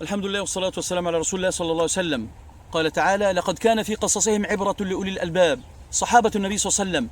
الحمد لله والصلاة والسلام على رسول الله صلى الله عليه وسلم. قال تعالى: لقد كان في قصصهم عبرة لأولي الألباب. صحابة النبي صلى الله عليه وسلم،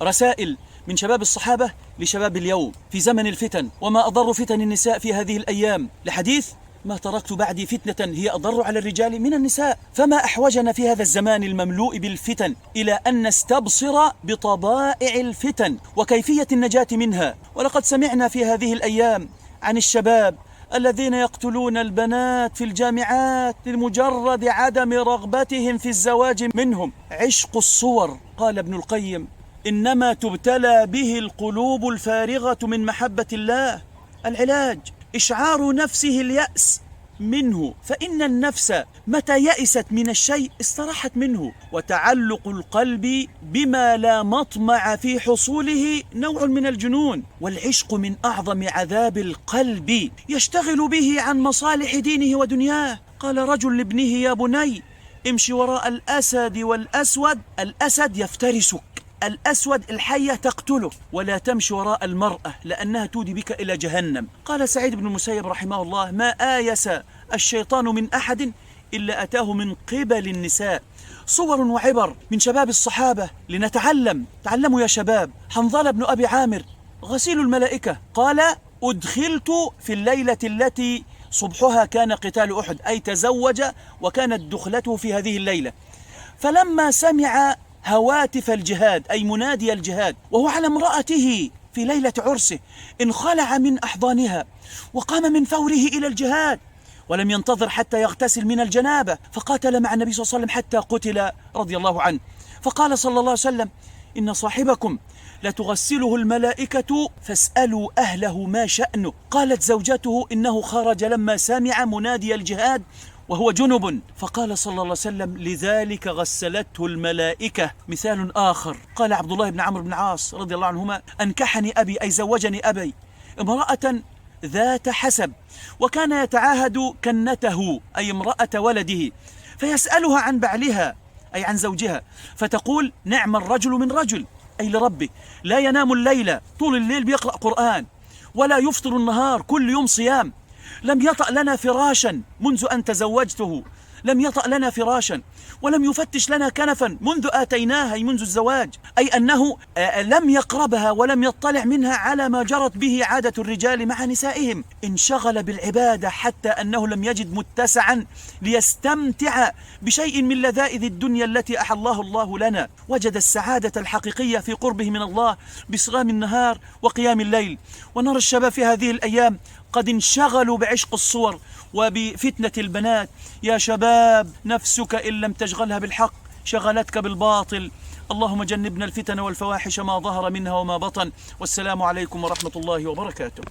رسائل من شباب الصحابة لشباب اليوم في زمن الفتن، وما أضر فتن النساء في هذه الأيام، لحديث: ما تركت بعدي فتنة هي أضر على الرجال من النساء. فما أحوجنا في هذا الزمان المملوء بالفتن إلى أن نستبصر بطبائع الفتن وكيفية النجاة منها. ولقد سمعنا في هذه الأيام عن الشباب الذين يقتلون البنات في الجامعات لمجرد عدم رغبتهم في الزواج منهم. عشق الصور، قال ابن القيم: إنما تبتلى به القلوب الفارغة من محبة الله. العلاج إشعار نفسه اليأس منه، فإن النفس متى يئست من الشيء استراحت منه، وتعلق القلب بما لا مطمع في حصوله نوع من الجنون. والعشق من أعظم عذاب القلب، يشتغل به عن مصالح دينه ودنياه. قال رجل لابنه: يا بني، امشي وراء الأسد والأسود، الأسد يفترسك، الأسود الحية تقتله، ولا تمشي وراء المرأة لأنها تودي بك إلى جهنم. قال سعيد بن المسيب رحمه الله: ما آيس الشيطان من أحد إلا أتاه من قبل النساء. صور وعبر من شباب الصحابة لنتعلم. تعلموا يا شباب. حنظلة بن أبي عامر غسيل الملائكة قال: أدخلت في الليلة التي صبحها كان قتال أحد، أي تزوج وكانت دخلته في هذه الليلة. فلما سمع هواتف الجهاد، أي منادي الجهاد، وهو على امرأته في ليلة عرسه، انخلع من أحضانها وقام من فوره إلى الجهاد، ولم ينتظر حتى يغتسل من الجنابة، فقاتل مع النبي صلى الله عليه وسلم حتى قتل رضي الله عنه. فقال صلى الله عليه وسلم: إن صاحبكم لتغسله الملائكة فاسألوا أهله ما شأنه. قالت زوجته: إنه خرج لما سمع منادي الجهاد وهو جنب. فقال صلى الله عليه وسلم: لذلك غسلته الملائكة. مثال آخر، قال عبد الله بن عمرو بن العاص رضي الله عنهما: أنكحني أبي، أي زوجني أبي، امرأة ذات حسب، وكان يتعاهد كنته، أي امرأة ولده، فيسألها عن بعلها، أي عن زوجها، فتقول: نعم الرجل من رجل، أي لربه، لا ينام الليل، طول الليل بيقرأ قرآن، ولا يفطر النهار، كل يوم صيام، لم يطأ لنا فراشا منذ أن تزوجته، لم يطأ لنا فراشا، ولم يفتش لنا كنفا منذ آتيناها، أي منذ الزواج، أي أنه لم يقربها ولم يطلع منها على ما جرت به عادة الرجال مع نسائهم. انشغل بالعبادة حتى أنه لم يجد متسعا ليستمتع بشيء من لذائذ الدنيا التي أحلاه الله لنا. وجد السعادة الحقيقية في قربه من الله بصيام النهار وقيام الليل. ونرى الشباب في هذه الأيام قد انشغلوا بعشق الصور وبفتنة البنات. يا شباب، نفسك إن لم تشغلها بالحق شغلتك بالباطل. اللهم جنبنا الفتن والفواحش ما ظهر منها وما بطن. والسلام عليكم ورحمة الله وبركاته.